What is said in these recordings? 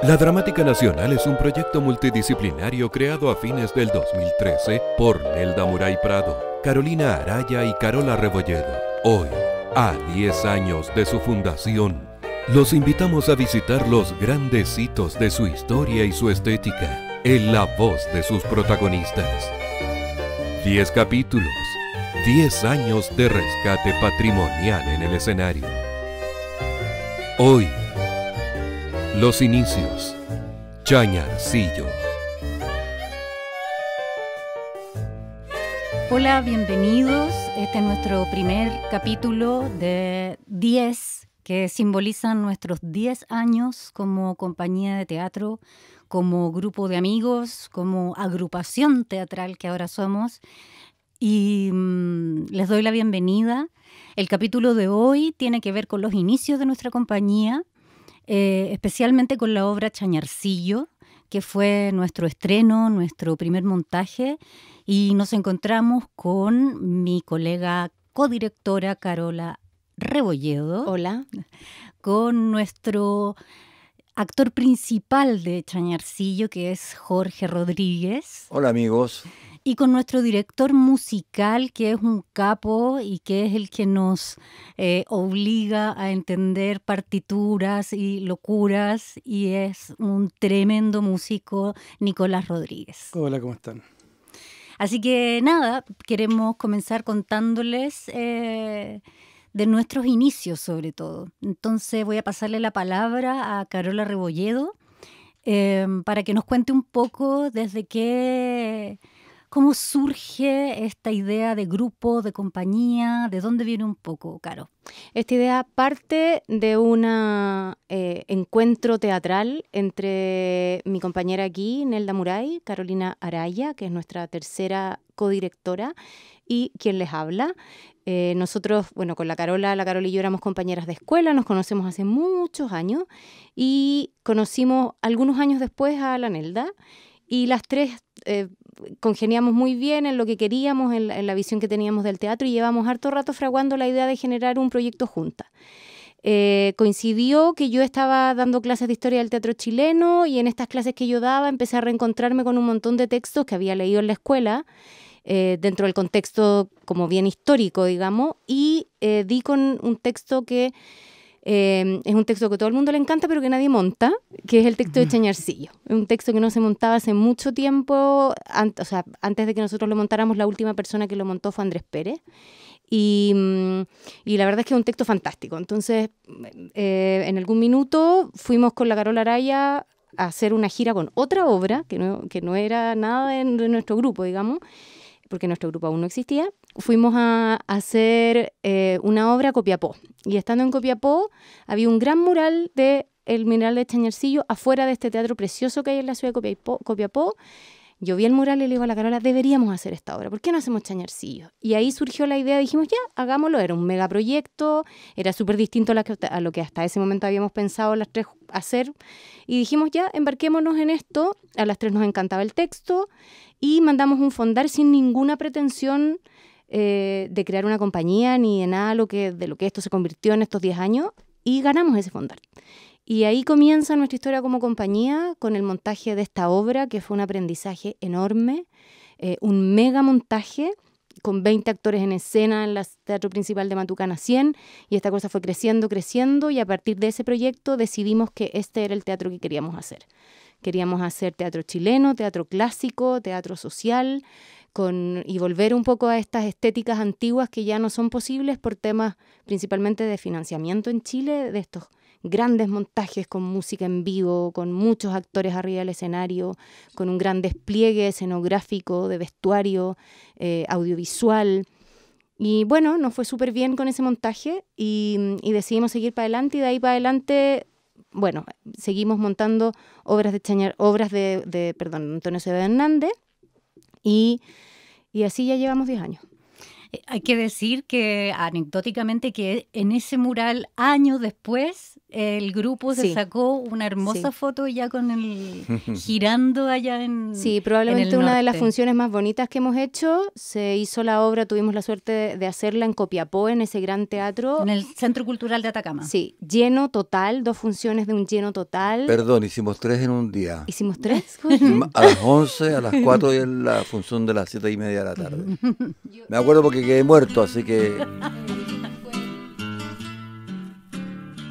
La Dramática Nacional es un proyecto multidisciplinario creado a fines del 2013 por Nelda Muray Prado, Carolina Araya y Carola Rebolledo. Hoy, a 10 años de su fundación, los invitamos a visitar los grandes hitos de su historia y su estética en la voz de sus protagonistas. 10 capítulos, 10 años de rescate patrimonial en el escenario. Hoy, los inicios. Chañarcillo. Hola, bienvenidos. Este es nuestro primer capítulo de 10 que simbolizan nuestros 10 años como compañía de teatro, como grupo de amigos, como agrupación teatral que ahora somos. Y les doy la bienvenida. El capítulo de hoy tiene que ver con los inicios de nuestra compañía, especialmente con la obra Chañarcillo, que fue nuestro estreno, nuestro primer montaje, y nos encontramos con mi colega codirectora Carola Rebolledo. Hola. Con nuestro actor principal de Chañarcillo, que es Jorge Rodríguez. Hola, amigos. Y con nuestro director musical, que es un capo y que es el que nos obliga a entender partituras y locuras, y es un tremendo músico, Nicolás Rodríguez. Hola, ¿cómo están? Así que nada, queremos comenzar contándoles de nuestros inicios sobre todo. Entonces voy a pasarle la palabra a Carola Rebolledo para que nos cuente un poco ¿cómo surge esta idea de grupo, de compañía? ¿De dónde viene un poco, Caro? Esta idea parte de un encuentro teatral entre mi compañera aquí, Nelda Muray, Carolina Araya, que es nuestra tercera codirectora, y quien les habla. Nosotros, bueno, con la Carola y yo éramos compañeras de escuela, nos conocemos hace muchos años y conocimos algunos años después a la Nelda, y las tres congeniamos muy bien en lo que queríamos, en la visión que teníamos del teatro, y llevamos harto rato fraguando la idea de generar un proyecto juntas. Coincidió que yo estaba dando clases de historia del teatro chileno, y en estas clases que yo daba empecé a reencontrarme con un montón de textos que había leído en la escuela, dentro del contexto como bien histórico, digamos, y di con un texto que es un texto que a todo el mundo le encanta pero que nadie monta, que es el texto de Chañarcillo. Es un texto que no se montaba hace mucho tiempo, antes de que nosotros lo montáramos. La última persona que lo montó fue Andrés Pérez, y la verdad es que es un texto fantástico. Entonces, en algún minuto fuimos con la Carola Araya a hacer una gira con otra obra, que no era nada de nuestro grupo, digamos, porque nuestro grupo aún no existía. Fuimos a hacer una obra a Copiapó. Y estando en Copiapó, había un gran mural el mural de Chañarcillo afuera de este teatro precioso que hay en la ciudad de Copiapó. Yo vi el mural y le digo a la Carola, deberíamos hacer esta obra, ¿por qué no hacemos Chañarcillo? Y ahí surgió la idea, dijimos, ya, hagámoslo. Era un megaproyecto, era súper distinto a lo que hasta ese momento habíamos pensado las tres hacer. Y dijimos, ya, embarquémonos en esto. A las tres nos encantaba el texto y mandamos un fondar sin ninguna pretensión de crear una compañía ni de nada de lo que esto se convirtió en estos 10 años, y ganamos ese fondar. Y ahí comienza nuestra historia como compañía con el montaje de esta obra, que fue un aprendizaje enorme, un mega montaje con 20 actores en escena en el Teatro Principal de Matucana 100, y esta cosa fue creciendo, y a partir de ese proyecto decidimos que este era el teatro que queríamos hacer. Queríamos hacer teatro chileno, teatro clásico, teatro social, y volver un poco a estas estéticas antiguas que ya no son posibles por temas principalmente de financiamiento en Chile, de estos grandes montajes con música en vivo, con muchos actores arriba del escenario, con un gran despliegue escenográfico, de vestuario, audiovisual. Y bueno, nos fue súper bien con ese montaje y decidimos seguir para adelante, y de ahí para adelante, bueno, seguimos montando obras de Antonio Cebada Hernández, y así ya llevamos 10 años. Hay que decir que anecdóticamente que en ese mural, años después, el grupo se Sí, sacó una hermosa sí. foto ya con el girando allá Sí, en probablemente el una de las norte. funciones más bonitas que hemos hecho. Se hizo la obra, tuvimos la suerte de hacerla en Copiapó, en ese gran teatro. En el Centro Cultural de Atacama. Sí, lleno total, 2 funciones de un lleno total. Perdón, hicimos 3 en un día. ¿Hicimos 3, Jorge? A las 11, a las 4 y en la función de las 7:30 de la tarde. Me acuerdo porque quedé muerto, así que...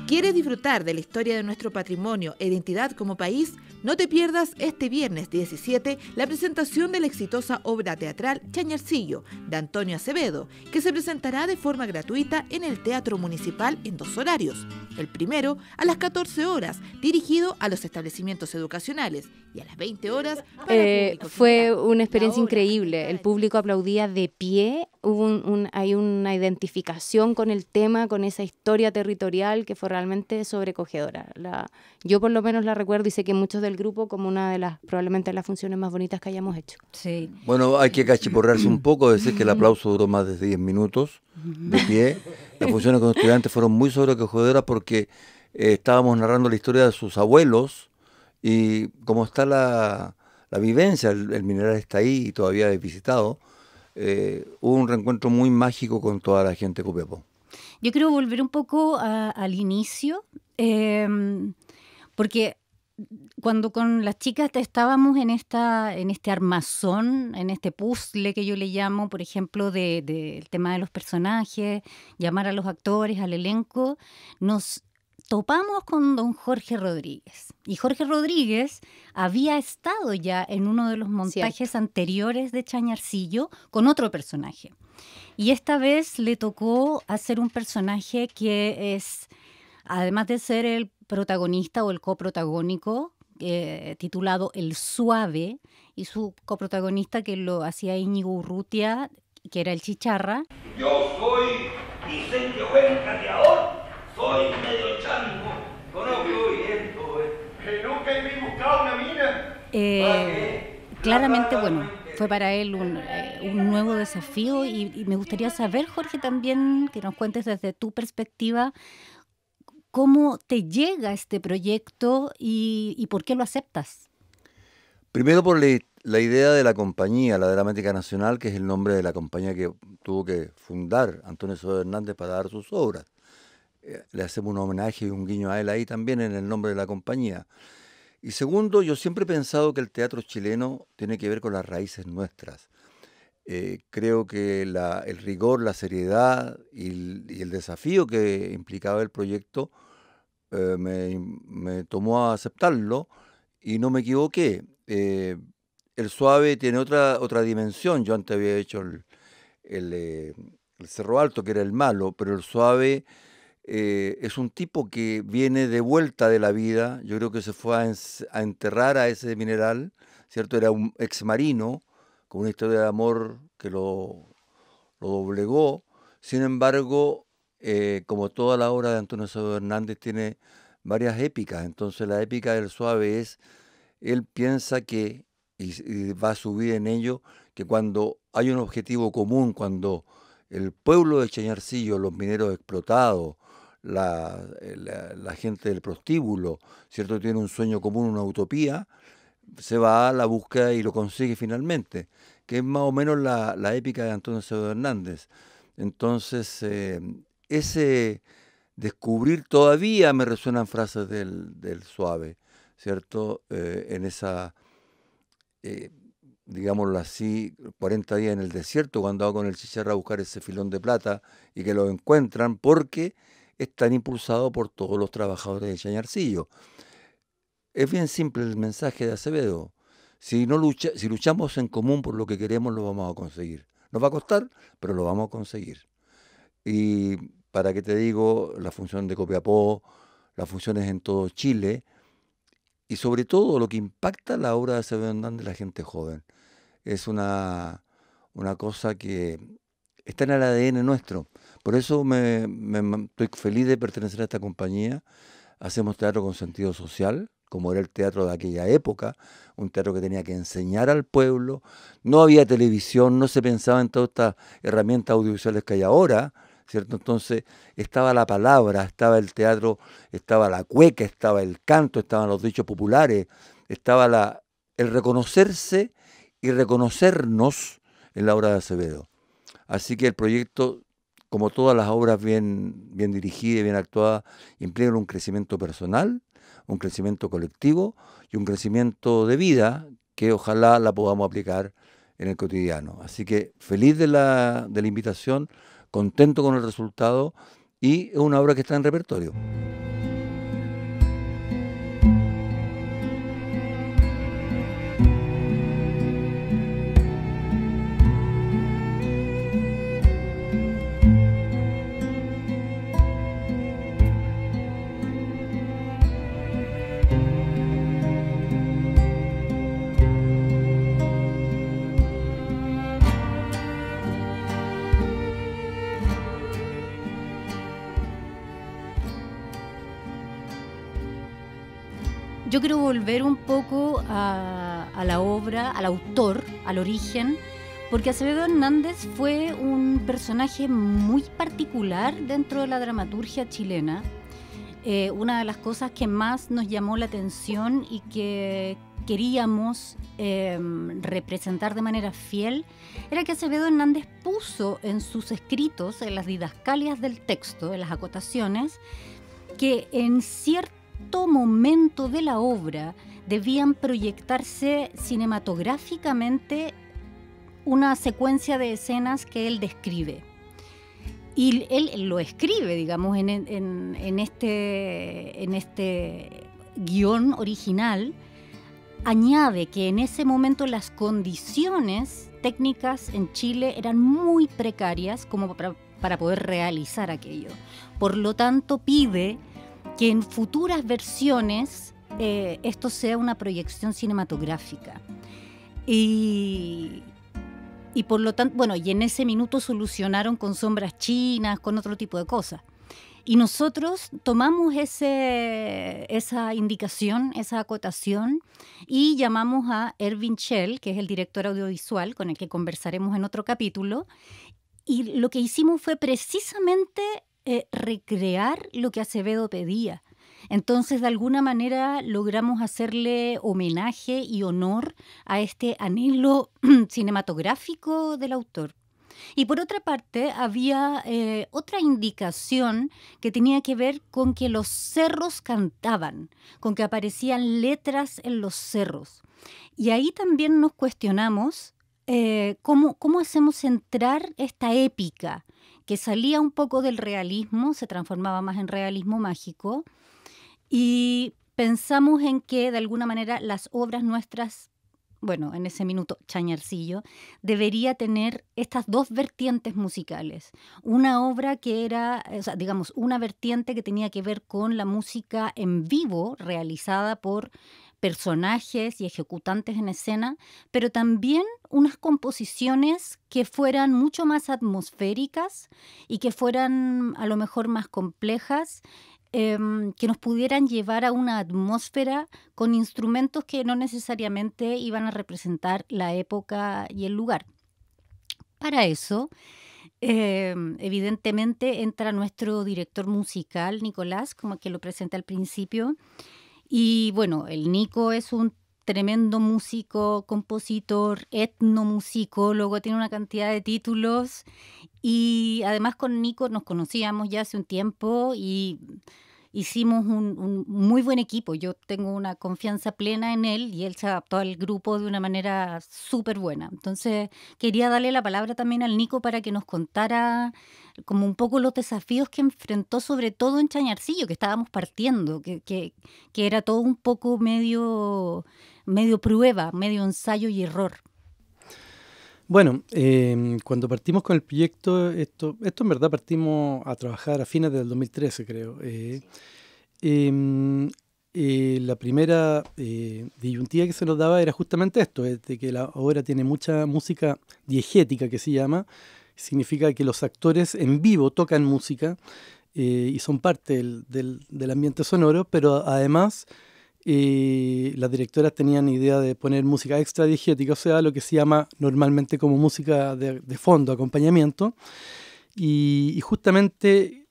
¿Quieres disfrutar de la historia de nuestro patrimonio e identidad como país? No te pierdas este viernes 17 la presentación de la exitosa obra teatral Chañarcillo, de Antonio Acevedo, que se presentará de forma gratuita en el Teatro Municipal en 2 horarios. El primero a las 14 horas, dirigido a los establecimientos educacionales, y a las 20 horas para el público Fue general. una experiencia La obra increíble. El público aplaudía de pie. Hay una identificación con el tema, con esa historia territorial que fue realmente sobrecogedora. Yo por lo menos la recuerdo y sé que muchos del grupo como una de las, probablemente las funciones más bonitas que hayamos hecho. Sí. Bueno, hay que cachiporrearse un poco, decir que el aplauso duró más de 10 minutos de pie. Las funciones con estudiantes fueron muy sobrecogedoras porque estábamos narrando la historia de sus abuelos y como está la vivencia, el mineral está ahí y todavía es visitado, hubo un reencuentro muy mágico con toda la gente de Copiapó. Yo quiero volver un poco al inicio, porque cuando con las chicas estábamos en este armazón, en este puzzle que yo le llamo, por ejemplo, del tema de los personajes, llamar a los actores, al elenco, nos topamos con don Jorge Rodríguez. Y Jorge Rodríguez había estado ya en uno de los montajes anteriores de Chañarcillo con otro personaje. Y esta vez le tocó hacer un personaje que es, además de ser el protagonista o el coprotagónico, titulado El Suave, y su coprotagonista que lo hacía Íñigo Urrutia, que era el Chicharra. Yo soy Vicente Buen Cateador, soy medio chango, conozco bien todo esto. Que nunca he buscado una mina. Claramente, bueno, fue para él un nuevo desafío y me gustaría saber, Jorge, también que nos cuentes desde tu perspectiva cómo te llega este proyecto y por qué lo aceptas. Primero por la idea de la compañía, la Dramática Nacional, que es el nombre de la compañía que tuvo que fundar Antonio Acevedo Hernández para dar sus obras. Le hacemos un homenaje y un guiño a él ahí también en el nombre de la compañía. Y segundo, yo siempre he pensado que el teatro chileno tiene que ver con las raíces nuestras. Creo que el rigor, la seriedad y el desafío que implicaba el proyecto me tomó a aceptarlo y no me equivoqué. El Suave tiene otra dimensión. Yo antes había hecho el Cerro Alto, que era el malo, pero el Suave es un tipo que viene de vuelta de la vida. Yo creo que se fue a enterrar a ese mineral, ¿cierto? Era un ex marino con una historia de amor que lo doblegó. Sin embargo, como toda la obra de Antonio Acevedo Hernández tiene varias épicas, entonces la épica del Suave es, él piensa que, y va a subir en ello, que cuando hay un objetivo común, cuando el pueblo de Chañarcillo, los mineros explotados, la gente del prostíbulo, ¿cierto? Tiene un sueño común, una utopía, se va a la búsqueda y lo consigue finalmente, que es más o menos la épica de Antonio Acevedo Hernández. Entonces, ese descubrir todavía me resuenan frases del Suave, ¿cierto? En esa, digámoslo así, 40 días en el desierto, cuando va con el Chicharra a buscar ese filón de plata y que lo encuentran porque están impulsados por todos los trabajadores de Chañarcillo. Es bien simple el mensaje de Acevedo. Si luchamos en común por lo que queremos, lo vamos a conseguir. Nos va a costar, pero lo vamos a conseguir. Y para qué te digo, la función de Copiapó, las funciones en todo Chile, y sobre todo lo que impacta la obra de Acevedo Hernández, la gente joven. Es una cosa que está en el ADN nuestro. Por eso estoy feliz de pertenecer a esta compañía. Hacemos teatro con sentido social, como era el teatro de aquella época, un teatro que tenía que enseñar al pueblo. No había televisión, no se pensaba en todas estas herramientas audiovisuales que hay ahora, ¿cierto? Entonces estaba la palabra, estaba el teatro, estaba la cueca, estaba el canto, estaban los dichos populares, estaba el reconocerse y reconocernos en la obra de Acevedo. Así que el proyecto, como todas las obras bien dirigidas y bien actuadas, implican un crecimiento personal, un crecimiento colectivo y un crecimiento de vida que ojalá la podamos aplicar en el cotidiano. Así que feliz de la invitación, contento con el resultado, y es una obra que está en repertorio. Yo quiero volver un poco a la obra, al autor, al origen, porque Acevedo Hernández fue un personaje muy particular dentro de la dramaturgia chilena. Una de las cosas que más nos llamó la atención y que queríamos representar de manera fiel era que Acevedo Hernández puso en sus escritos, en las didascalias del texto, en las acotaciones, que en cierto momento de la obra debían proyectarse cinematográficamente una secuencia de escenas que él describe. Y él lo escribe, digamos, en este guión original. Añade que en ese momento las condiciones técnicas en Chile eran muy precarias como para poder realizar aquello. Por lo tanto, pide que en futuras versiones esto sea una proyección cinematográfica. Y por lo tanto, bueno, y en ese minuto solucionaron con sombras chinas, con otro tipo de cosas. Y nosotros tomamos esa indicación, esa acotación, y llamamos a Erwin Schell, que es el director audiovisual, con el que conversaremos en otro capítulo, y lo que hicimos fue precisamente recrear lo que Acevedo pedía. Entonces, de alguna manera, logramos hacerle homenaje y honor a este anhelo cinematográfico del autor. Y por otra parte, había otra indicación que tenía que ver con que los cerros cantaban, con que aparecían letras en los cerros. Y ahí también nos cuestionamos cómo hacemos entrar esta épica que salía un poco del realismo, se transformaba más en realismo mágico, y pensamos en que de alguna manera las obras nuestras, bueno, en ese minuto Chañarcillo, debería tener estas dos vertientes musicales. Una obra que era, o sea, digamos, una vertiente que tenía que ver con la música en vivo realizada por personajes y ejecutantes en escena, pero también unas composiciones que fueran mucho más atmosféricas y que fueran a lo mejor más complejas, que nos pudieran llevar a una atmósfera con instrumentos que no necesariamente iban a representar la época y el lugar. Para eso, evidentemente, entra nuestro director musical, Nicolás, como que lo presenté al principio. Y bueno, el Nico es un tremendo músico, compositor, etnomusicólogo, tiene una cantidad de títulos, y además con Nico nos conocíamos ya hace un tiempo y hicimos un muy buen equipo. Yo tengo una confianza plena en él y él se adaptó al grupo de una manera súper buena. Entonces quería darle la palabra también al Nico para que nos contara como un poco los desafíos que enfrentó, sobre todo en Chañarcillo, que estábamos partiendo, que era todo un poco medio prueba, medio ensayo y error. Bueno, cuando partimos con el proyecto, esto en verdad partimos a trabajar a fines del 2013, creo. La primera disyuntiva que se nos daba era justamente esto, de que la obra tiene mucha música diegética, que se llama. Significa que los actores en vivo tocan música y son parte del ambiente sonoro, pero además las directoras tenían idea de poner música extra diegética, o sea, lo que se llama normalmente como música de fondo, acompañamiento. Y justamente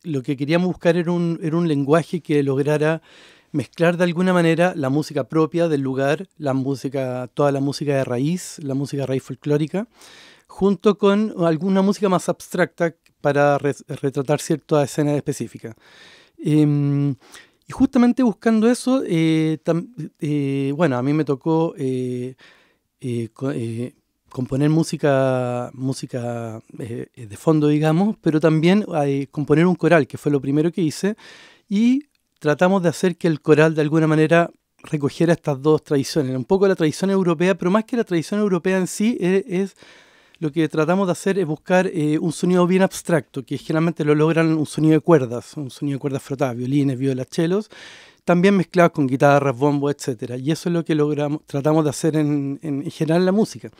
lo que queríamos buscar era un lenguaje que lograra mezclar de alguna manera la música propia del lugar, toda la música de raíz, la música de raíz folclórica, junto con alguna música más abstracta para retratar ciertas escenas específicas. Y justamente buscando eso, bueno, a mí me tocó componer música de fondo, digamos, pero también componer un coral, que fue lo primero que hice, y tratamos de hacer que el coral de alguna manera recogiera estas dos tradiciones, un poco la tradición europea, pero más que la tradición europea en sí, es lo que tratamos de hacer es buscar un sonido bien abstracto, que generalmente lo logran un sonido de cuerdas frotadas, violines, violas, chelos, también mezclados con guitarras, bombos, etc. Y eso es lo que tratamos de hacer en general en la música.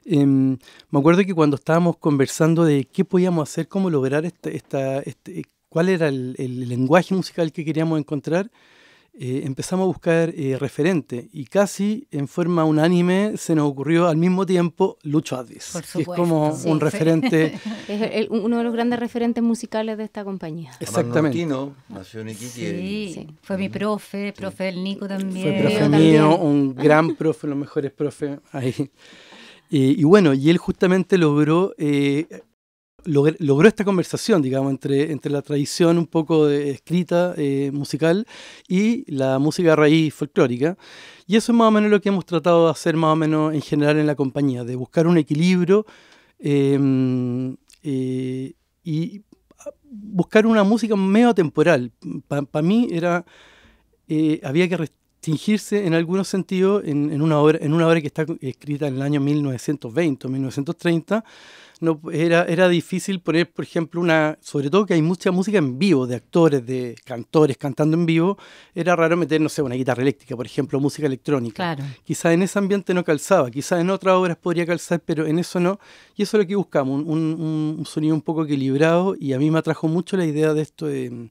Me acuerdo que cuando estábamos conversando de qué podíamos hacer, cómo lograr cuál era el lenguaje musical que queríamos encontrar, empezamos a buscar referentes y casi en forma unánime se nos ocurrió al mismo tiempo Lucho Advis, que es como un referente. Es uno de los grandes referentes musicales de esta compañía. Exactamente. Nació en Iquique. Sí, fue mi profe del Nico también. Fue profe mío, un gran profe, los mejores profes ahí. Y bueno, y él justamente logró esta conversación, digamos, entre la tradición un poco escrita, musical, y la música raíz folclórica. Y eso es más o menos lo que hemos tratado de hacer más o menos en general en la compañía, de buscar un equilibrio y buscar una música medio atemporal. Para mí había que restringirse en algunos sentidos en una obra que está escrita en el año 1920 o 1930. No, era difícil poner, por ejemplo, sobre todo que hay mucha música en vivo, de actores, de cantores cantando en vivo. Era raro meter, no sé, una guitarra eléctrica, por ejemplo, música electrónica. Claro. Quizás en ese ambiente no calzaba, quizás en otras obras podría calzar, pero en eso no. Y eso es lo que buscamos, un sonido un poco equilibrado, y a mí me atrajo mucho la idea de esto de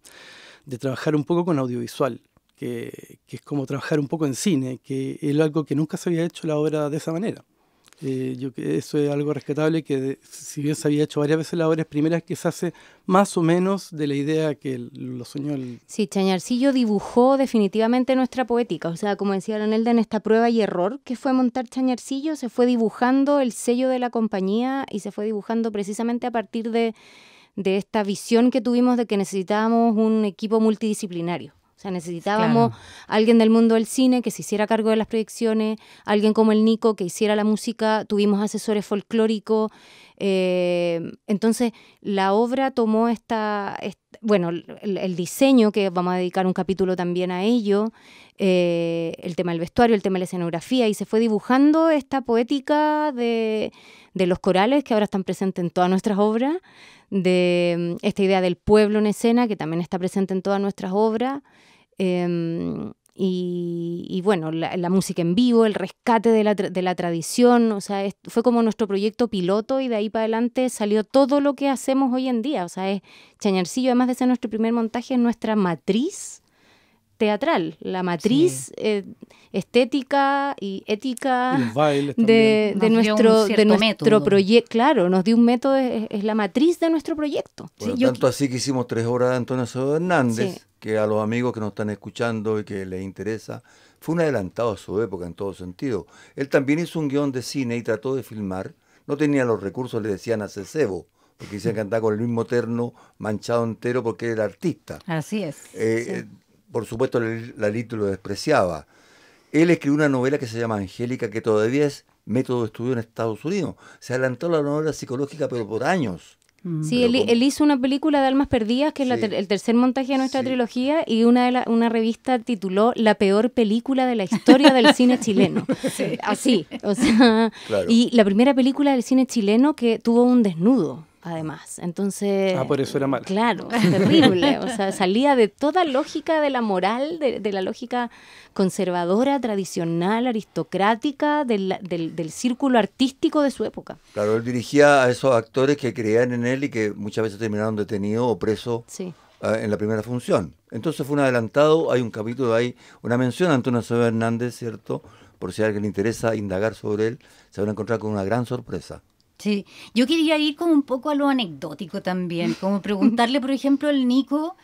trabajar un poco con audiovisual, que es como trabajar un poco en cine, que es algo que nunca se había hecho la obra de esa manera. Eso es algo rescatable, que si bien se había hecho varias veces la obra, es primera vez que se hace más o menos de la idea que lo soñó Sí, Chañarcillo dibujó definitivamente nuestra poética, o sea, como decía Leonelda, en esta prueba y error que fue montar Chañarcillo, se fue dibujando el sello de la compañía y se fue dibujando precisamente a partir de esta visión que tuvimos de que necesitábamos un equipo multidisciplinario. O sea, necesitábamos alguien del mundo del cine que se hiciera cargo de las proyecciones, alguien como el Nico que hiciera la música, tuvimos asesores folclóricos. Entonces, la obra tomó el diseño, que vamos a dedicar un capítulo también a ello, el tema del vestuario, el tema de la escenografía, y se fue dibujando esta poética de los corales que ahora están presentes en todas nuestras obras, de esta idea del pueblo en escena que también está presente en todas nuestras obras. Y bueno, la música en vivo, el rescate de la tradición, o sea, fue como nuestro proyecto piloto, y de ahí para adelante salió todo lo que hacemos hoy en día. O sea, Chañarcillo, además de ser nuestro primer montaje, es nuestra matriz teatral, la matriz estética y ética de nuestro proyecto. Claro, nos dio un método, es la matriz de nuestro proyecto. Bueno, tanto así que hicimos 3 obras de Antonio Acevedo Hernández, que a los amigos que nos están escuchando y que les interesa, fue un adelantado a su época en todo sentido. Él también hizo un guión de cine y trató de filmar, no tenía los recursos, le decían a cebo, porque decían que andaba con el mismo terno manchado entero porque era artista. Así es. Por supuesto, la Lito lo despreciaba. Él escribió una novela que se llama Angélica, que todavía es método de estudio en Estados Unidos. Se adelantó la novela psicológica, pero por años. Sí, él hizo una película de Almas Perdidas, que es el tercer montaje de nuestra trilogía, y una revista tituló La peor película de la historia del cine chileno. Así, o sea, y la primera película del cine chileno que tuvo un desnudo, además. Entonces, por eso era malo. Claro, terrible. O sea, salía de toda lógica de la moral, de la lógica conservadora, tradicional, aristocrática, del círculo artístico de su época. Claro, él dirigía a esos actores que creían en él y que muchas veces terminaron detenidos o presos en la primera función. Entonces fue un adelantado, hay un capítulo ahí, una mención a Antonio Acevedo Hernández, ¿cierto? Por si a alguien le interesa indagar sobre él, se van a encontrar con una gran sorpresa. Sí, yo quería ir como un poco a lo anecdótico también, como preguntarle, por ejemplo, al Nico,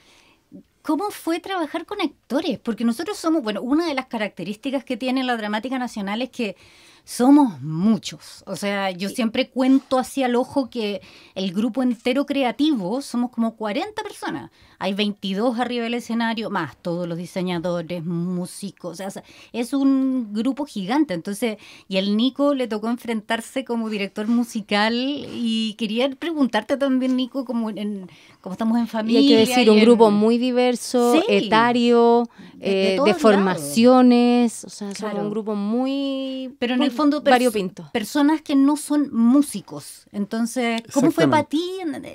¿cómo fue trabajar con actores? Porque nosotros somos, bueno, una de las características que tiene la Dramática Nacional es que somos muchos. O sea, yo siempre cuento así al ojo que el grupo entero creativo somos como 40 personas. Hay 22 arriba del escenario, más todos los diseñadores, músicos. O sea, es un grupo gigante. Entonces, y al Nico le tocó enfrentarse como director musical. Y quería preguntarte también, Nico, como estamos en familia. Y hay que decir, un grupo muy diverso, sí, etario, de formaciones. O sea, claro, somos un grupo muy... Pero en el fondo, variopinto. Personas que no son músicos. Entonces, ¿cómo fue para ti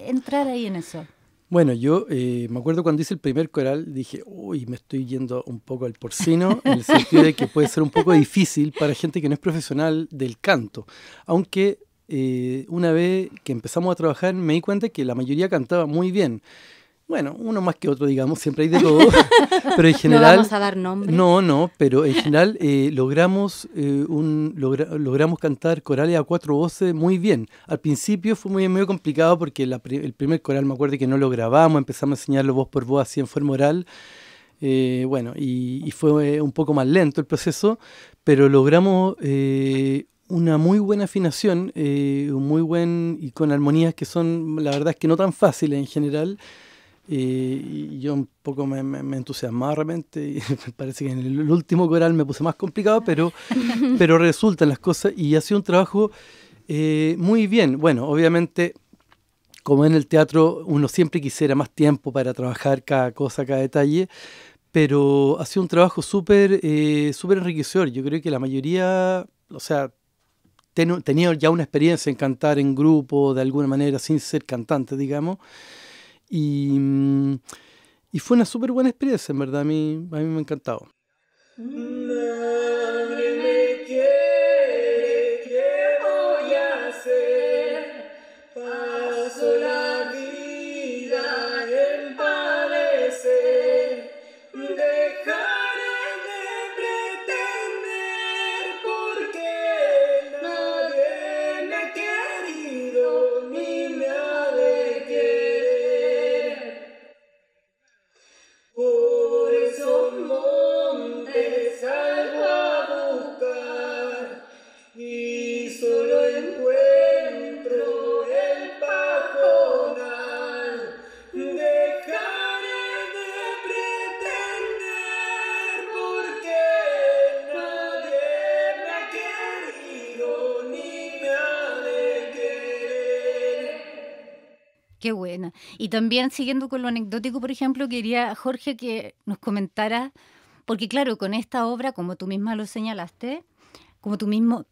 entrar ahí en eso? Bueno, yo me acuerdo cuando hice el primer coral, dije, uy, me estoy yendo un poco al porcino, en el sentido de que puede ser un poco difícil para gente que no es profesional del canto. Aunque una vez que empezamos a trabajar me di cuenta que la mayoría cantaba muy bien. Bueno, uno más que otro, digamos, siempre hay de todo, pero en general... No vamos a dar nombres. No, pero en general logramos cantar corales a 4 voces muy bien. Al principio fue medio complicado porque el primer coral me acuerdo que no lo grabamos, empezamos a enseñarlo voz por voz así en forma oral. Bueno, y fue un poco más lento el proceso, pero logramos una muy buena afinación, muy buen, y con armonías que son, la verdad es que no tan fáciles en general. Y yo un poco me entusiasmaba realmente y me parece que en el último coral me puse más complicado, pero resultan las cosas y ha sido un trabajo muy bien. Bueno, obviamente, como en el teatro uno siempre quisiera más tiempo para trabajar cada cosa, cada detalle, pero ha sido un trabajo súper enriquecedor. Yo creo que la mayoría, o sea, tenía ya una experiencia en cantar en grupo de alguna manera sin ser cantante, digamos. Y fue una súper buena experiencia, en verdad, a mí me ha encantado. Nadie me quiere, ¿qué voy a hacer? Paso la vida en padecer, dejaré de pretender porque nadie me ha querido ni me ha de querer. Por esos montes salgo a buscar y solo encuentro el pajonal. Dejaré de pretender porque nadie me ha querido ni me ha de querer. Qué buena. Y también, siguiendo con lo anecdótico, por ejemplo, quería, Jorge, que nos comentara, porque claro, con esta obra, como tú misma lo señalaste, como tú mismo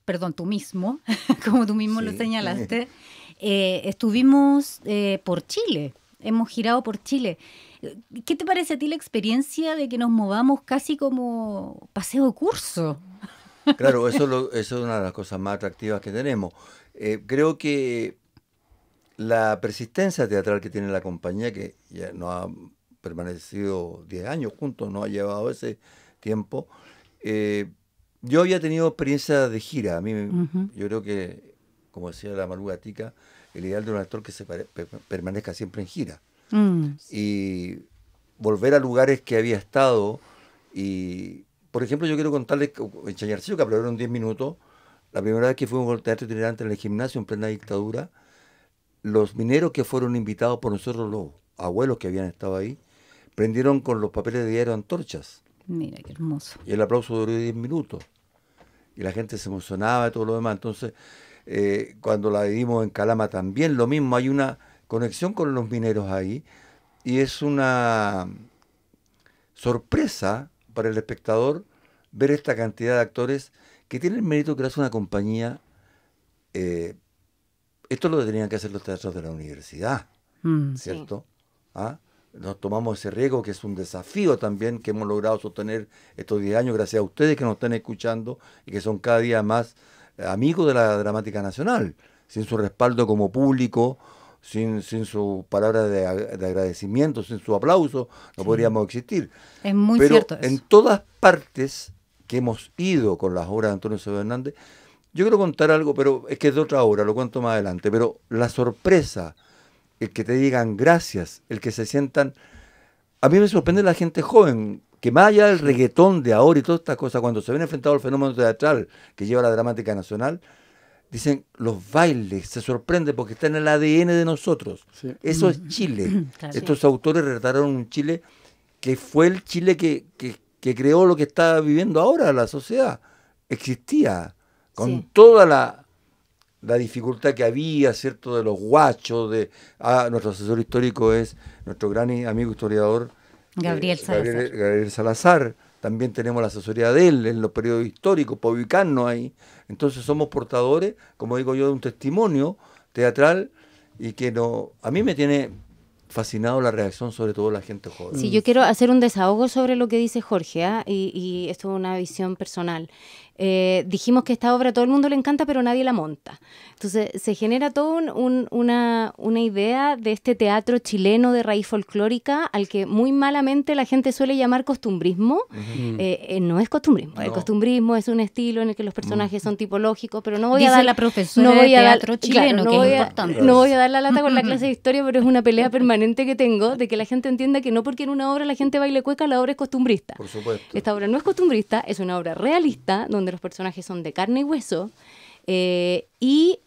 lo Sí. señalaste, estuvimos por Chile, hemos girado por Chile. ¿Qué te parece a ti la experiencia de que nos movamos casi como paseo de curso? Claro, eso es una de las cosas más atractivas que tenemos. Creo que la persistencia teatral que tiene la compañía, que ya no ha permanecido 10 años juntos, no ha llevado ese tiempo. Yo había tenido experiencia de gira. A mí, yo creo que, como decía la Malú Gatica, el ideal de un actor que se permanezca siempre en gira. Y volver a lugares que había estado. Y, por ejemplo, yo quiero contarles que en Chañarcillo, que aprobaron 10 minutos, la primera vez que fuimos al teatro itinerante en el gimnasio en plena dictadura, los mineros que fueron invitados por nosotros, los abuelos que habían estado ahí, prendieron con los papeles de diario antorchas. Mira, qué hermoso. Y el aplauso duró 10 minutos. Y la gente se emocionaba y todo lo demás. Entonces, cuando la vivimos en Calama también, lo mismo, hay una conexión con los mineros ahí. Y es una sorpresa para el espectador ver esta cantidad de actores que tienen el mérito que hace una compañía. Esto lo tenían que hacer los teatros de la universidad, ¿cierto? Sí. ¿Ah? Nos tomamos ese riesgo, que es un desafío también que hemos logrado sostener estos 10 años, gracias a ustedes que nos están escuchando y que son cada día más amigos de la Dramática Nacional. Sin su respaldo como público, sin su palabra de agradecimiento, sin su aplauso, no podríamos existir. Es muy Pero cierto eso. en todas partes que hemos ido con las obras de Antonio Acevedo Hernández, yo quiero contar algo, pero es que es de otra obra, lo cuento más adelante, pero la sorpresa, el que te digan gracias, el que se sientan... A mí me sorprende la gente joven, que más allá del reggaetón de ahora y todas estas cosas, cuando se ven enfrentados al fenómeno teatral que lleva la dramática nacional, dicen los bailes, se sorprende porque está en el ADN de nosotros. Sí. Eso es Chile. Claro. Estos autores retrataron un Chile que fue el Chile que creó lo que está viviendo ahora la sociedad. Existía, con toda la dificultad que había, ¿cierto?, de los guachos, nuestro asesor histórico es nuestro gran amigo historiador Gabriel Salazar. Gabriel Salazar. También tenemos la asesoría de él en los periodos históricos, para ubicarnos ahí. Entonces somos portadores, como digo yo, de un testimonio teatral y que a mí me tiene fascinado la reacción, sobre todo la gente joven. Sí, yo quiero hacer un desahogo sobre lo que dice Jorge, y esto es una visión personal. Dijimos que esta obra a todo el mundo le encanta, pero nadie la monta. Entonces se genera toda una idea de este teatro chileno de raíz folclórica al que muy malamente la gente suele llamar costumbrismo. No es costumbrismo. No. El costumbrismo es un estilo en el que los personajes son tipológicos, pero no voy Dice a dar... la profesora de teatro chileno, claro, que es importante. No voy a dar la lata con la clase de historia, pero es una pelea permanente que tengo de que la gente entienda que no porque en una obra la gente baile cueca, la obra es costumbrista. Por supuesto. Esta obra no es costumbrista, es una obra realista, donde los personajes son de carne y hueso, y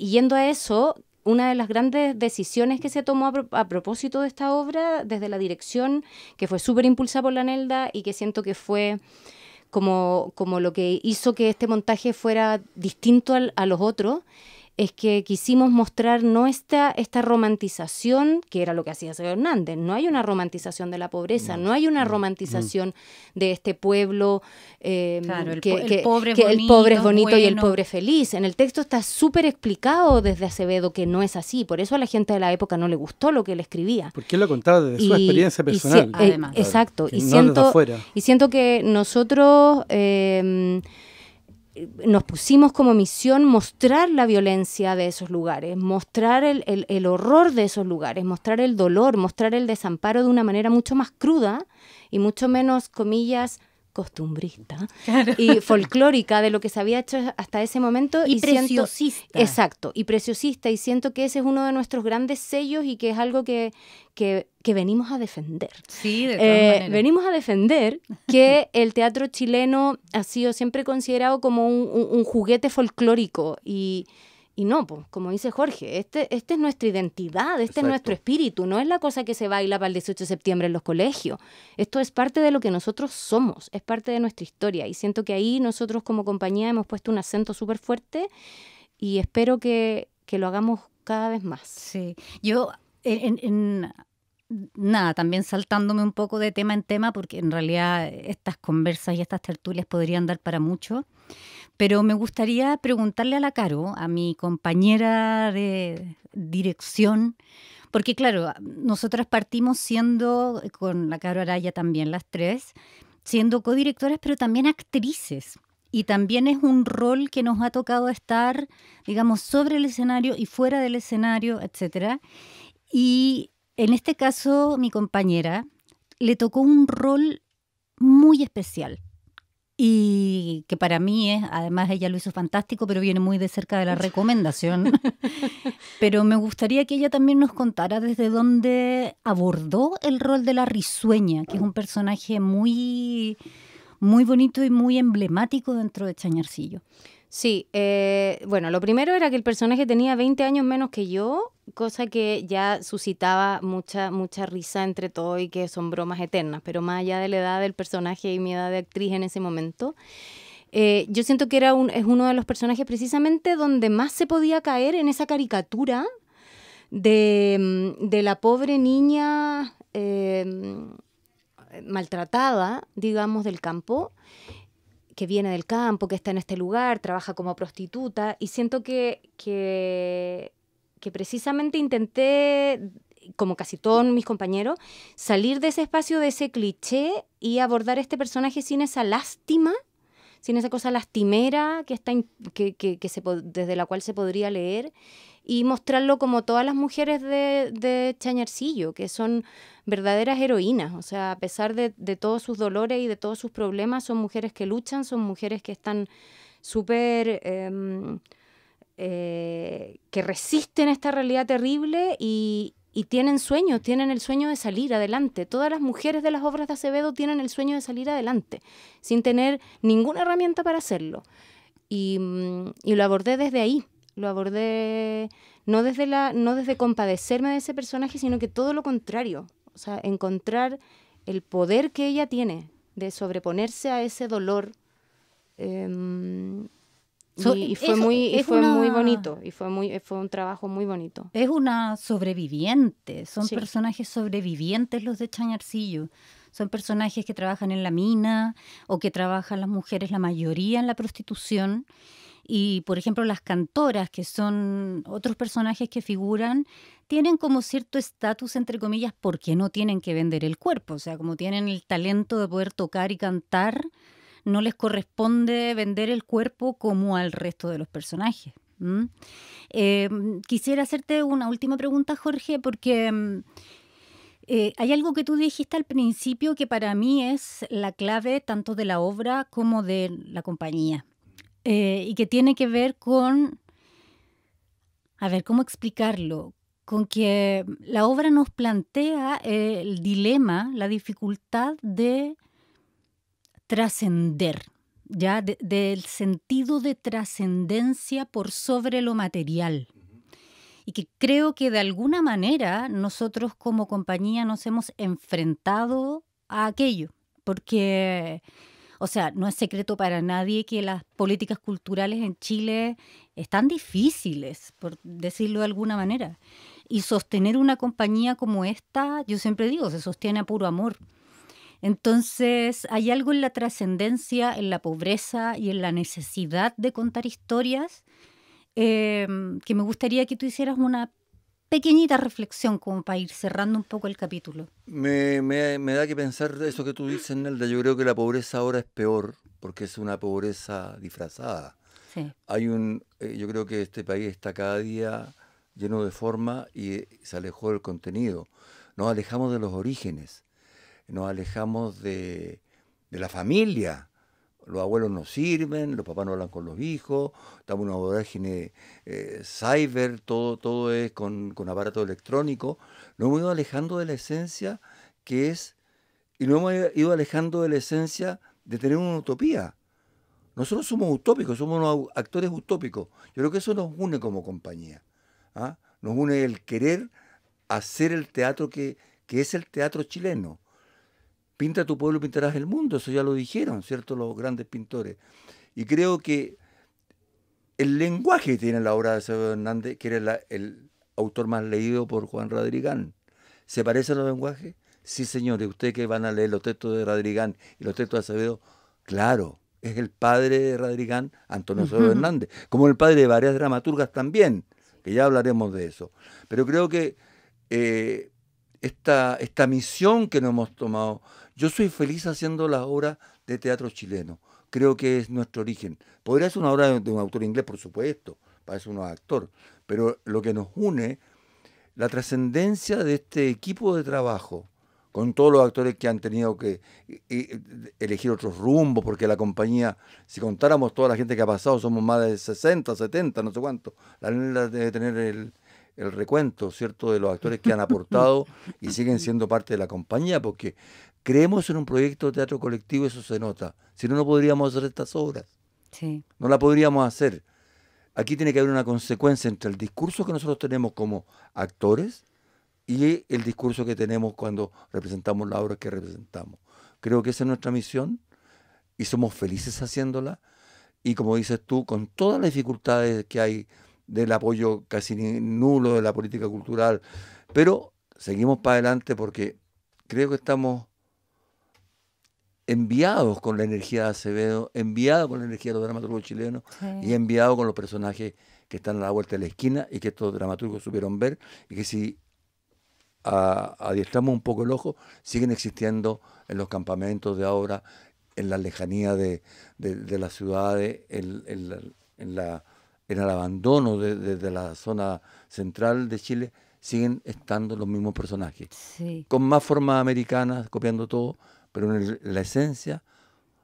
yendo a eso, una de las grandes decisiones que se tomó a propósito de esta obra, desde la dirección, que fue súper impulsada por la Nelda y que siento que fue como lo que hizo que este montaje fuera distinto a los otros, es que quisimos mostrar no esta romantización, que era lo que hacía Acevedo Hernández. No hay una romantización de la pobreza, no hay una romantización de este pueblo, Claro, el el pobre es bonito bueno. y el pobre feliz. En el texto está súper explicado desde Acevedo que no es así. Por eso a la gente de la época no le gustó lo que él escribía. Porque él lo contaba desde su experiencia personal. Además. Exacto. Que Y no desde afuera. siento que nosotros... nos pusimos como misión mostrar la violencia de esos lugares, mostrar el horror de esos lugares, mostrar el dolor, mostrar el desamparo de una manera mucho más cruda y mucho menos, comillas, costumbrista, claro, y folclórica de lo que se había hecho hasta ese momento. Y preciosista. Exacto, y preciosista, y siento que ese es uno de nuestros grandes sellos y que es algo que venimos a defender. Sí, de todas maneras. Venimos a defender que el teatro chileno ha sido siempre considerado como un juguete folclórico y no, pues, como dice Jorge, este es nuestra identidad, este es nuestro espíritu, no es la cosa que se baila para el 18 de septiembre en los colegios. Esto es parte de lo que nosotros somos, es parte de nuestra historia y siento que ahí nosotros como compañía hemos puesto un acento súper fuerte y espero que lo hagamos cada vez más. Sí, yo nada, también saltándome un poco de tema en tema, porque en realidad estas conversas y estas tertulias podrían dar para mucho, pero me gustaría preguntarle a la Caro, a mi compañera de dirección, porque claro, nosotras partimos siendo, con la Caro Araya también las tres, siendo codirectoras, pero también actrices. Y también es un rol que nos ha tocado estar, digamos, sobre el escenario y fuera del escenario, etcétera. Y en este caso, mi compañera le tocó un rol muy especial y que para mí es, además ella lo hizo fantástico, pero viene muy de cerca de la recomendación. Pero me gustaría que ella también nos contara desde dónde abordó el rol de la risueña, que es un personaje muy, muy bonito y muy emblemático dentro de Chañarcillo. Sí, bueno, lo primero era que el personaje tenía 20 años menos que yo, cosa que ya suscitaba mucha risa entre todos y que son bromas eternas, pero más allá de la edad del personaje y mi edad de actriz en ese momento, yo siento que es uno de los personajes precisamente donde más se podía caer en esa caricatura de la pobre niña maltratada, digamos, del campo, que viene del campo, que está en este lugar, trabaja como prostituta, y siento que precisamente intenté, como casi todos mis compañeros, salir de ese espacio, de ese cliché, y abordar este personaje sin esa lástima, sin esa cosa lastimera desde la cual se podría leer, y mostrarlo como todas las mujeres de Chañarcillo, que son verdaderas heroínas. O sea, a pesar de todos sus dolores y de todos sus problemas, son mujeres que luchan, son mujeres que están súper... que resisten esta realidad terrible y tienen sueños, tienen el sueño de salir adelante. Todas las mujeres de las obras de Acevedo tienen el sueño de salir adelante, sin tener ninguna herramienta para hacerlo. Y lo abordé desde ahí. Lo abordé no desde compadecerme de ese personaje, sino que todo lo contrario. O sea, encontrar el poder que ella tiene de sobreponerse a ese dolor. Y fue muy bonito, y fue un trabajo muy bonito. Es una sobreviviente, son personajes sobrevivientes los de Chañarcillo. Son personajes que trabajan en la mina o que trabajan las mujeres, la mayoría en la prostitución. Y, por ejemplo, las cantoras, que son otros personajes que figuran, tienen como cierto estatus, entre comillas, porque no tienen que vender el cuerpo. O sea, como tienen el talento de poder tocar y cantar, no les corresponde vender el cuerpo como al resto de los personajes. Quisiera hacerte una última pregunta, Jorge, porque hay algo que tú dijiste al principio que para mí es la clave tanto de la obra como de la compañía. Y que tiene que ver con, a ver, ¿cómo explicarlo? Con que la obra nos plantea el dilema, la dificultad de trascender, ya del sentido de trascendencia por sobre lo material. Y que creo que de alguna manera nosotros como compañía nos hemos enfrentado a aquello, porque... O sea, no es secreto para nadie que las políticas culturales en Chile están difíciles, por decirlo de alguna manera. Y sostener una compañía como esta, yo siempre digo, se sostiene a puro amor. Entonces, hay algo en la trascendencia, en la pobreza y en la necesidad de contar historias que me gustaría que tú hicieras una pequeñita reflexión como para ir cerrando un poco el capítulo. Me da que pensar eso que tú dices, Nelda. Yo creo que la pobreza ahora es peor porque es una pobreza disfrazada. Sí. Yo creo que este país está cada día lleno de forma y se alejó del contenido. Nos alejamos de los orígenes, nos alejamos de la familia. Los abuelos no sirven, los papás no hablan con los hijos, estamos en una vorágine cyber, todo es con aparato electrónico. Nos hemos ido alejando de la esencia que es, y nos hemos ido alejando de la esencia de tener una utopía. Nosotros somos utópicos, somos unos actores utópicos. Yo creo que eso nos une como compañía. ¿Ah? Nos une el querer hacer el teatro que es el teatro chileno. Pinta tu pueblo y pintarás el mundo, eso ya lo dijeron, ¿cierto? Los grandes pintores. Y creo que el lenguaje que tiene la obra de Acevedo Hernández, que era el autor más leído por Juan Radrigán, ¿se parecen los lenguajes? Sí, señores, ustedes que van a leer los textos de Radrigán y los textos de Acevedo, claro, es el padre de Radrigán, Antonio Acevedo Hernández, como el padre de varias dramaturgas también, que ya hablaremos de eso. Pero creo que esta misión que nos hemos tomado, yo soy feliz haciendo las obras de teatro chileno. Creo que es nuestro origen. Podría ser una obra de un autor inglés, por supuesto, para eso uno es actor. Pero lo que nos une, la trascendencia de este equipo de trabajo, con todos los actores que han tenido que elegir otros rumbos, porque la compañía, si contáramos toda la gente que ha pasado, somos más de 60, 70, no sé cuánto. La Nela debe tener el recuento, ¿cierto?, de los actores que han aportado y siguen siendo parte de la compañía, porque creemos en un proyecto de teatro colectivo, eso se nota. Si no, no podríamos hacer estas obras. Sí. No la podríamos hacer. Aquí tiene que haber una consecuencia entre el discurso que nosotros tenemos como actores y el discurso que tenemos cuando representamos la obra que representamos. Creo que esa es nuestra misión y somos felices haciéndola. Y como dices tú, con todas las dificultades que hay del apoyo casi nulo de la política cultural, pero seguimos para adelante porque creo que estamos enviados con la energía de Acevedo, enviados con la energía de los dramaturgos chilenos, sí, y enviados con los personajes que están a la vuelta de la esquina y que estos dramaturgos supieron ver y que si adiestramos un poco el ojo, siguen existiendo en los campamentos de ahora en la lejanía de las ciudades, en el abandono de la zona central de Chile, siguen estando los mismos personajes. Sí. Con más formas americanas, copiando todo, pero en la esencia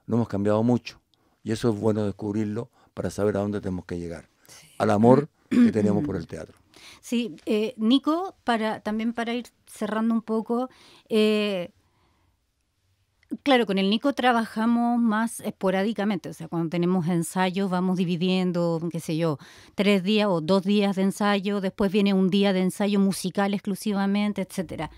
no hemos cambiado mucho. Y eso es bueno descubrirlo para saber a dónde tenemos que llegar. Sí. Al amor que tenemos por el teatro. Sí, Nico, también para ir cerrando un poco, claro, con el Nico trabajamos más esporádicamente, o sea, cuando tenemos ensayos vamos dividiendo, qué sé yo, 3 días o 2 días de ensayo, después viene un día de ensayo musical exclusivamente, etcétera.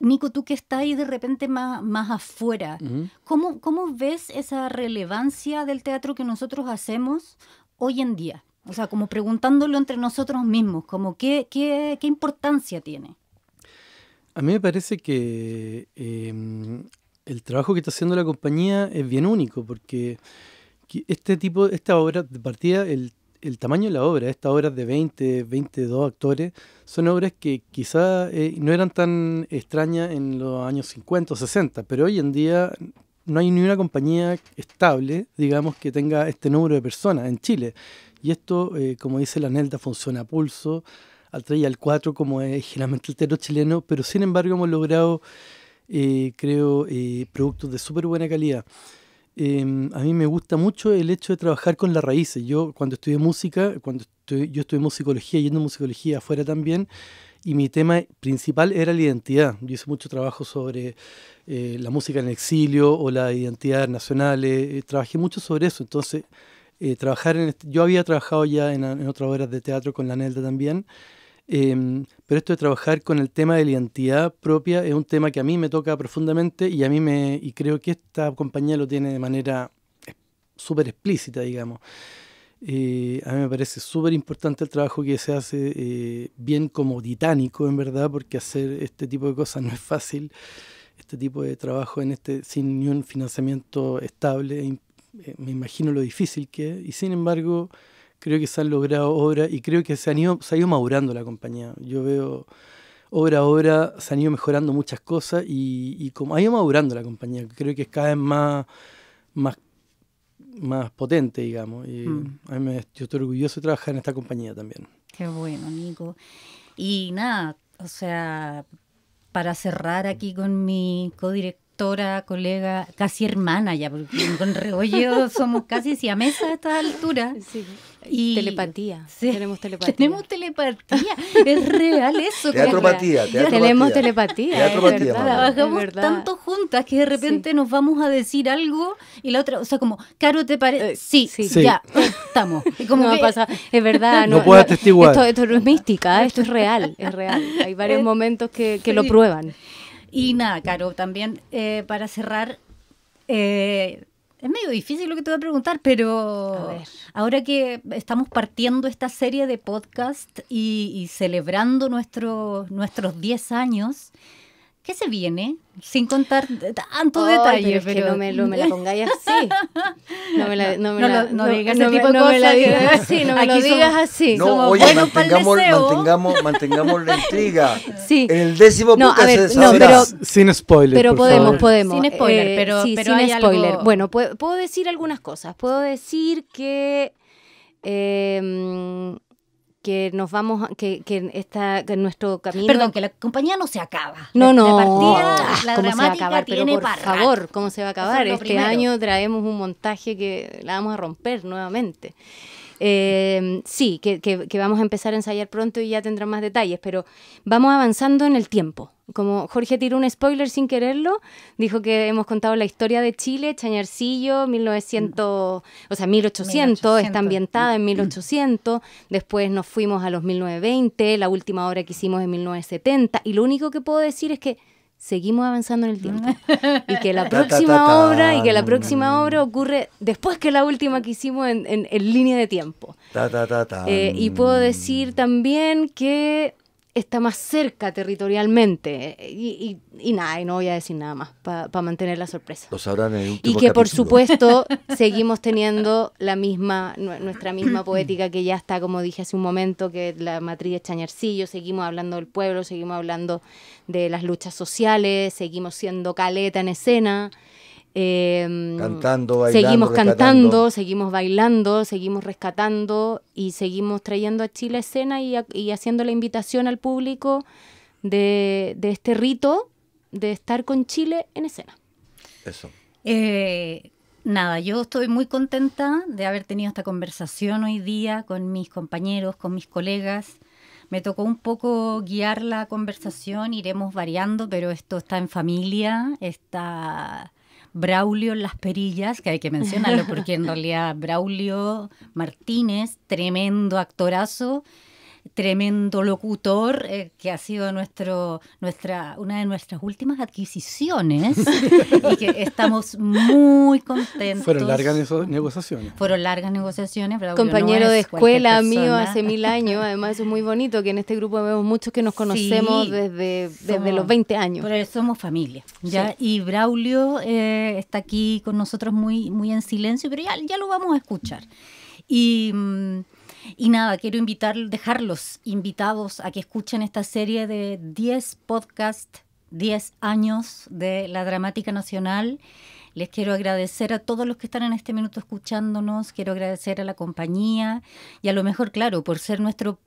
Nico, tú que estás ahí de repente más afuera, ¿cómo ves esa relevancia del teatro que nosotros hacemos hoy en día? O sea, como preguntándolo entre nosotros mismos, como ¿qué importancia tiene? A mí me parece que el trabajo que está haciendo la compañía es bien único, porque esta obra, de partida, el tamaño de la obra, estas obras de 22 actores, son obras que quizá no eran tan extrañas en los años 50 o 60, pero hoy en día no hay ni una compañía estable, digamos, que tenga este número de personas en Chile. Y esto, como dice la Nelda, funciona a pulso, al 3 y al 4, como es generalmente el teatro chileno, pero sin embargo hemos logrado, creo, productos de súper buena calidad. A mí me gusta mucho el hecho de trabajar con las raíces. Yo cuando estudié música, yo estudié musicología, yendo a musicología afuera también, y mi tema principal era la identidad. Yo hice mucho trabajo sobre la música en el exilio o las identidades nacionales, trabajé mucho sobre eso. Entonces, yo había trabajado ya en otras obras de teatro con la Nelda también, pero esto de trabajar con el tema de la identidad propia es un tema que a mí me toca profundamente y y creo que esta compañía lo tiene de manera súper explícita, digamos. A mí me parece súper importante el trabajo que se hace, bien como titánico en verdad, porque hacer este tipo de cosas no es fácil, este tipo de trabajo sin ni un financiamiento estable, me imagino lo difícil que es, y sin embargo creo que se han logrado obras y creo que se ha ido madurando la compañía. Yo veo obra a obra, se han ido mejorando muchas cosas y como ha ido madurando la compañía, creo que es cada vez más potente, digamos. Y yo estoy orgulloso de trabajar en esta compañía también. Qué bueno, Nico. Y nada, o sea, para cerrar aquí con mi codirectora, colega, casi hermana ya, porque con Rebolledo somos casi siamesas a esta altura. Sí. Y telepatía. Sí, tenemos telepatía. Tenemos telepatía. Es real eso. Teatropatía. Tenemos telepatía. Teatropatía. Trabajamos tanto juntas que de repente nos vamos a decir algo y la otra, o sea, como, Caro, ¿te parece? Sí, ya, estamos. Y como no pasa, es verdad. No puedo atestiguar. Esto no es mística, esto es real, es real. Hay varios momentos que lo prueban. Y nada, Caro, también para cerrar, es medio difícil lo que te voy a preguntar, pero ahora que estamos partiendo esta serie de podcast y celebrando nuestros 10 años, ¿qué se viene? Sin contar tanto detalle. Pero que no me la pongáis así. No digas ese tipo de cosas. No me lo digas así. No, oye, mantengamos la intriga. Sí. En el 10º punto se desarrollará. Pero, sin spoiler, pero podemos. Sin spoiler, pero sin hay spoiler. Algo... Bueno, puedo decir algunas cosas. Puedo decir que nos vamos, que nuestro camino... Perdón, que la compañía no se acaba. No. De partida, la ¿cómo se va a acabar? Pero por favor, ¿cómo se va a acabar? Este primero. año traemos un montaje que la vamos a romper nuevamente. Sí, que vamos a empezar a ensayar pronto y ya tendrán más detalles, pero vamos avanzando en el tiempo. Como Jorge tiró un spoiler sin quererlo, dijo que hemos contado la historia de Chile, Chañarcillo, 1800, está ambientada en 1800, después nos fuimos a los 1920, la última obra que hicimos en 1970, y lo único que puedo decir es que seguimos avanzando en el tiempo y que la próxima obra ocurre después que la última que hicimos en línea de tiempo. Y puedo decir también que está más cerca territorialmente y no voy a decir nada más para mantener la sorpresa. Lo sabrán en el último y que capítulo. Por supuesto seguimos teniendo nuestra misma poética que ya está, como dije hace un momento, que la matriz de Chañarcillo, seguimos hablando del pueblo, seguimos hablando de las luchas sociales, seguimos siendo caleta en escena. Cantando, bailando, seguimos rescatando. cantando, seguimos bailando, seguimos rescatando y seguimos trayendo a Chile a escena y haciendo la invitación al público de este rito de estar con Chile en escena. Eso. Nada, yo estoy muy contenta de haber tenido esta conversación hoy día con mis compañeros, con mis colegas. Me tocó un poco guiar la conversación, iremos variando, pero esto está en familia, está Braulio en las perillas, que hay que mencionarlo porque en realidad Braulio Martínez, tremendo actorazo, tremendo locutor, que ha sido una de nuestras últimas adquisiciones y que estamos muy contentos. Fueron largas negociaciones. Braulio Compañero no de es cualquier escuela mío persona. hace 1000 años, además eso es muy bonito, que en este grupo vemos muchos que nos conocemos Sí, desde los 20 años. Pero somos familia, ¿ya? Sí. Y Braulio está aquí con nosotros muy, muy en silencio, pero ya lo vamos a escuchar. Y nada, quiero dejarlos invitados a que escuchen esta serie de 10 podcasts, 10 años de la Dramática Nacional. Les quiero agradecer a todos los que están en este minuto escuchándonos, quiero agradecer a la compañía y a lo mejor, claro, por ser nuestro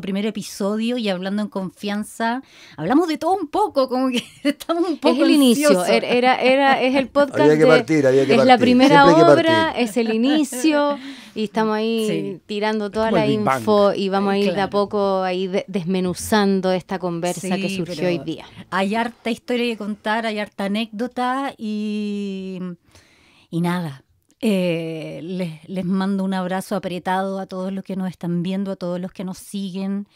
primer episodio y hablando en confianza, hablamos de todo un poco, como que estamos un poco Es el inicio, ansiosos. es el podcast Había que partir. es la primera Siempre hay que obra, partir. es el inicio y estamos ahí Sí. tirando toda como la el Big Bang. info y vamos a ir de a Claro. poco ahí desmenuzando esta conversa Sí, que surgió pero hoy día. Hay harta historia que contar, hay harta anécdota y nada. Les mando un abrazo apretado a todos los que nos están viendo, a todos los que nos siguen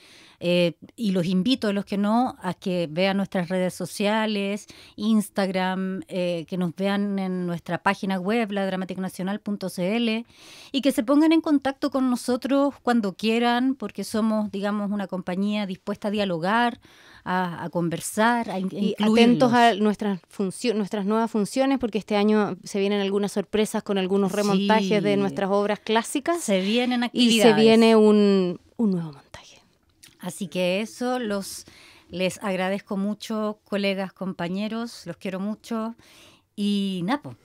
y los invito a los que no a que vean nuestras redes sociales, Instagram, que nos vean en nuestra página web, ladramaticnacional.cl y que se pongan en contacto con nosotros cuando quieran porque somos, digamos, una compañía dispuesta a dialogar, a conversar, a Y incluirlos. atentos a nuestras nuevas funciones, porque este año se vienen algunas sorpresas con algunos remontajes Sí. de nuestras obras clásicas Se vienen y actividades. se viene un nuevo montaje. Así que eso, les agradezco mucho, colegas, compañeros, los quiero mucho. Y nada, po,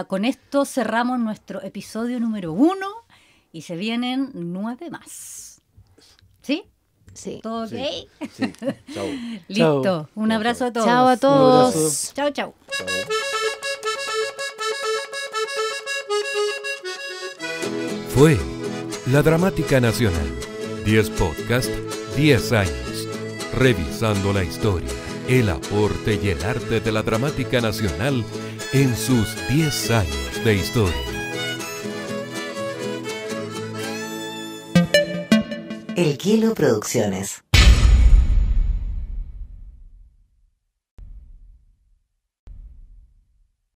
con esto cerramos nuestro episodio número 1 y se vienen 9 más. ¿Sí? Sí. ¿Todo ok? Sí, sí. Chao. Listo. Chao. Un abrazo a todos. Chao a abrazo. todos. Chao, chao. Fue La Dramática Nacional. 10 podcasts, 10 años. Revisando la historia, el aporte y el arte de la Dramática Nacional en sus 10 años de historia. El Kilo Producciones.